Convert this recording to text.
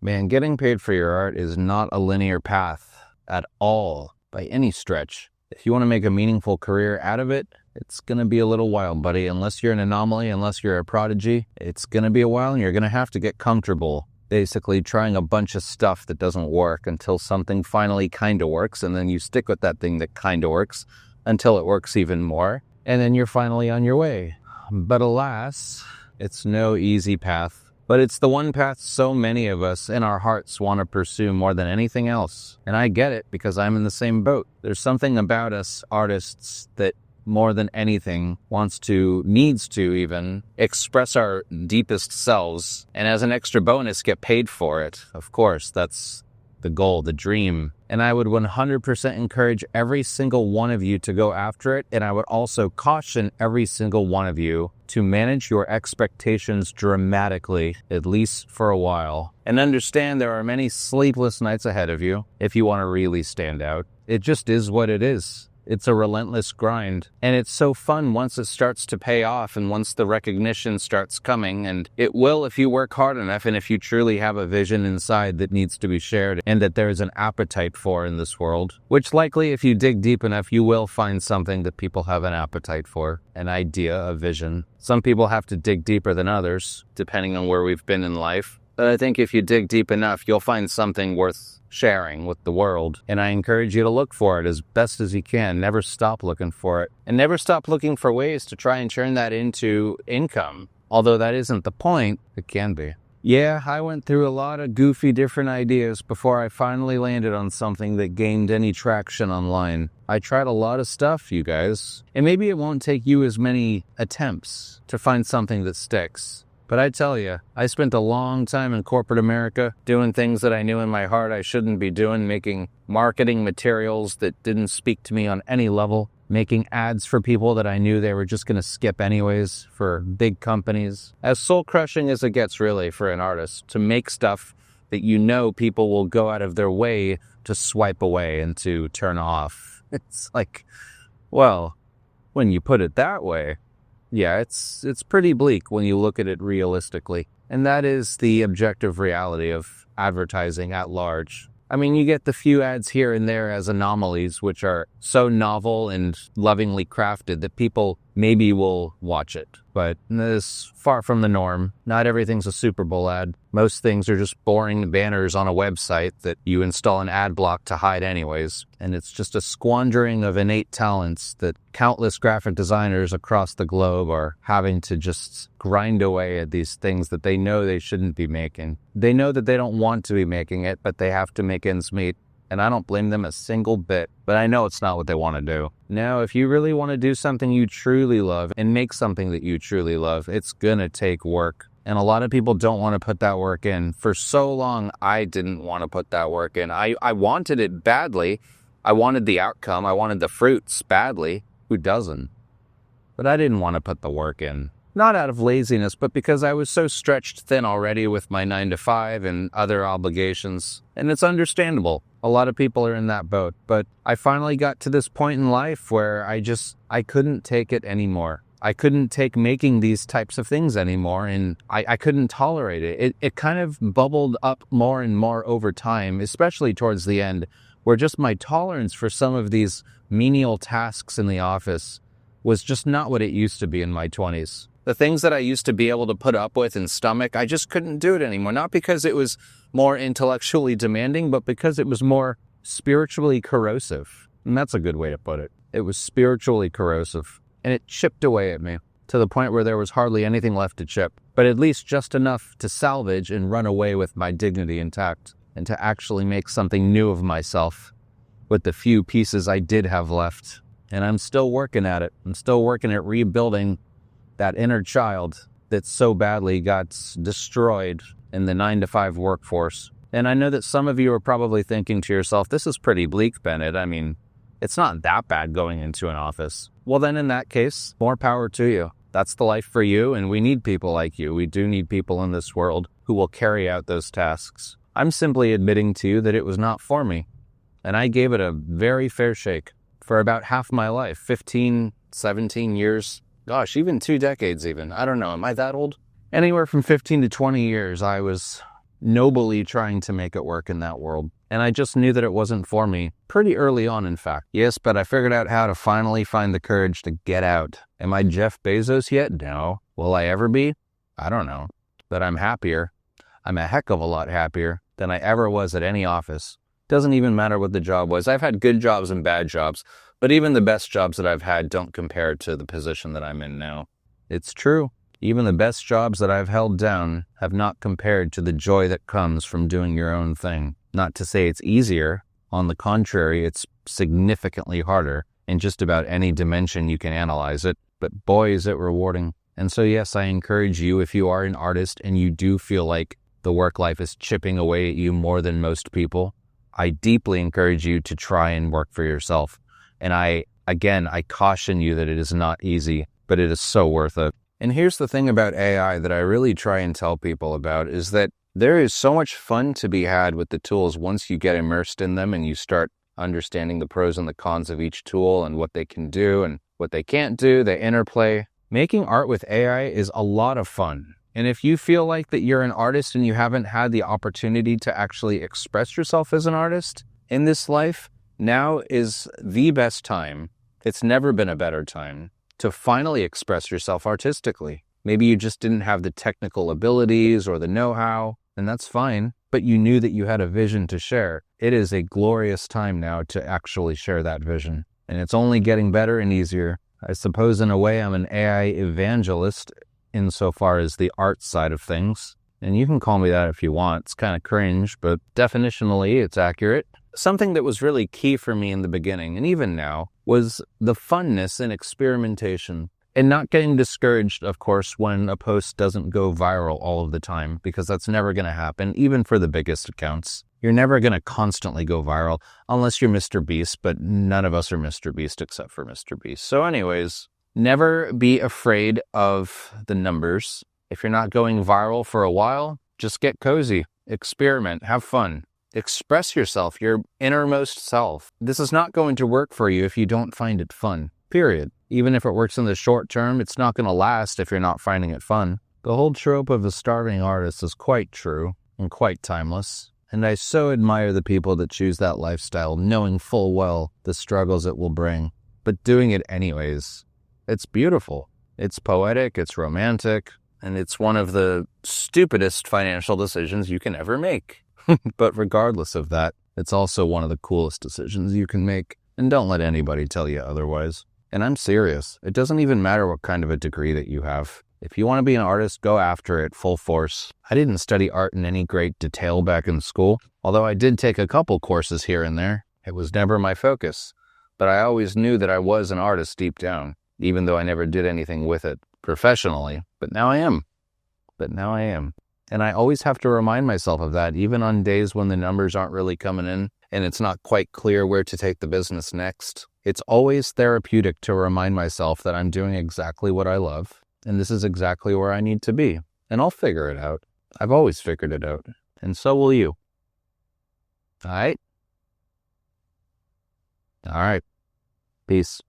Man, getting paid for your art is not a linear path at all by any stretch. If you want to make a meaningful career out of it, it's going to be a little while, buddy. Unless you're an anomaly, unless you're a prodigy, it's going to be a while and you're going to have to get comfortable basically trying a bunch of stuff that doesn't work until something finally kind of works, and then you stick with that thing that kind of works until it works even more, and then you're finally on your way. But alas, it's no easy path. But it's the one path so many of us in our hearts want to pursue more than anything else. And I get it because I'm in the same boat. There's something about us artists that more than anything needs to even express our deepest selves. And as an extra bonus, get paid for it. Of course, that's the goal, the dream. And I would 100% encourage every single one of you to go after it. And I would also caution every single one of you to manage your expectations dramatically, at least for a while. And understand there are many sleepless nights ahead of you if you want to really stand out. It just is what it is. It's a relentless grind. And it's so fun once it starts to pay off and once the recognition starts coming. And it will if you work hard enough and if you truly have a vision inside that needs to be shared and that there's an appetite for in this world. Which likely, if you dig deep enough, you will find something that people have an appetite for. An idea, a vision. Some people have to dig deeper than others, depending on where we've been in life. But I think if you dig deep enough, you'll find something worth sharing with the world. And I encourage you to look for it as best as you can. Never stop looking for it. And never stop looking for ways to try and turn that into income. Although that isn't the point, it can be. Yeah, I went through a lot of goofy different ideas before I finally landed on something that gained any traction online. I tried a lot of stuff, you guys. And maybe it won't take you as many attempts to find something that sticks. But I tell you, I spent a long time in corporate America doing things that I knew in my heart I shouldn't be doing, making marketing materials that didn't speak to me on any level, making ads for people that I knew they were just going to skip anyways for big companies. As soul-crushing as it gets, really, for an artist, to make stuff that you know people will go out of their way to swipe away and to turn off. It's like, well, when you put it that way, yeah, it's pretty bleak when you look at it realistically. And that is the objective reality of advertising at large. I mean, you get the few ads here and there as anomalies, which are so novel and lovingly crafted that people maybe will watch it. But this is far from the norm. Not everything's a Super Bowl ad. Most things are just boring banners on a website that you install an ad block to hide anyways. And it's just a squandering of innate talents that countless graphic designers across the globe are having to just grind away at these things that they know they shouldn't be making. They know that they don't want to be making it, but they have to make ends meet. And I don't blame them a single bit, but I know it's not what they want to do. Now, if you really want to do something you truly love and make something that you truly love, it's gonna take work. And a lot of people don't want to put that work in. For so long, I didn't want to put that work in. I wanted it badly. I wanted the outcome. I wanted the fruits badly. Who doesn't? But I didn't want to put the work in. Not out of laziness, but because I was so stretched thin already with my 9-to-5 and other obligations. And it's understandable. A lot of people are in that boat. But I finally got to this point in life where I couldn't take it anymore. I couldn't take making these types of things anymore, and I couldn't tolerate it. It kind of bubbled up more and more over time, especially towards the end, where just my tolerance for some of these menial tasks in the office was just not what it used to be in my 20s. The things that I used to be able to put up with and stomach, I just couldn't do it anymore. Not because it was more intellectually demanding, but because it was more spiritually corrosive. And that's a good way to put it. It was spiritually corrosive. And it chipped away at me to the point where there was hardly anything left to chip, but at least just enough to salvage and run away with my dignity intact and to actually make something new of myself with the few pieces I did have left. And I'm still working at it. I'm still working at rebuilding that inner child that so badly got destroyed in the 9-to-5 workforce. And I know that some of you are probably thinking to yourself, this is pretty bleak, Bennett. I mean, it's not that bad going into an office. Well, then in that case, more power to you. That's the life for you, and we need people like you. We do need people in this world who will carry out those tasks. I'm simply admitting to you that it was not for me, and I gave it a very fair shake for about half my life, 15, 17 years. Gosh, even 2 decades even. I don't know, am I that old? Anywhere from 15 to 20 years, I was nobly trying to make it work in that world. And I just knew that it wasn't for me pretty early on, in fact. Yes, but I figured out how to finally find the courage to get out. Am I Jeff Bezos yet? No. Will I ever be? I don't know. But I'm happier. I'm a heck of a lot happier than I ever was at any office. Doesn't even matter what the job was. I've had good jobs and bad jobs, but even the best jobs that I've had don't compare to the position that I'm in now. It's true. Even the best jobs that I've held down have not compared to the joy that comes from doing your own thing. Not to say it's easier. On the contrary, it's significantly harder in just about any dimension you can analyze it. But boy, is it rewarding. And so yes, I encourage you, if you are an artist and you do feel like the work life is chipping away at you more than most people, I deeply encourage you to try and work for yourself. And I caution you that it is not easy, but it is so worth it. And here's the thing about AI that I really try and tell people about is that there is so much fun to be had with the tools once you get immersed in them and you start understanding the pros and the cons of each tool and what they can do and what they can't do, the interplay. Making art with AI is a lot of fun. And if you feel like that you're an artist and you haven't had the opportunity to actually express yourself as an artist in this life, now is the best time. It's never been a better time to finally express yourself artistically. Maybe you just didn't have the technical abilities or the know-how, and that's fine, but you knew that you had a vision to share. It is a glorious time now to actually share that vision, and it's only getting better and easier. I suppose in a way I'm an AI evangelist insofar as the art side of things, and you can call me that if you want. It's kind of cringe, but definitionally it's accurate. Something that was really key for me in the beginning, and even now, was the funness and experimentation. And not getting discouraged, of course, when a post doesn't go viral all of the time, because that's never going to happen, even for the biggest accounts. You're never going to constantly go viral, unless you're Mr. Beast, but none of us are Mr. Beast except for Mr. Beast. So anyways, never be afraid of the numbers. If you're not going viral for a while, just get cozy, experiment, have fun. Express yourself, your innermost self. This is not going to work for you if you don't find it fun, period. Even if it works in the short term, it's not going to last if you're not finding it fun. The whole trope of the starving artist is quite true and quite timeless. And I so admire the people that choose that lifestyle, knowing full well the struggles it will bring, but doing it anyways. It's beautiful. It's poetic, it's romantic, and it's one of the stupidest financial decisions you can ever make. But regardless of that, it's also one of the coolest decisions you can make. And don't let anybody tell you otherwise. And I'm serious. It doesn't even matter what kind of a degree that you have. If you want to be an artist, go after it full force. I didn't study art in any great detail back in school, although I did take a couple courses here and there. It was never my focus. But I always knew that I was an artist deep down, even though I never did anything with it professionally. But now I am. And I always have to remind myself of that, even on days when the numbers aren't really coming in and it's not quite clear where to take the business next. It's always therapeutic to remind myself that I'm doing exactly what I love, and this is exactly where I need to be. And I'll figure it out. I've always figured it out. And so will you. All right? All right. Peace.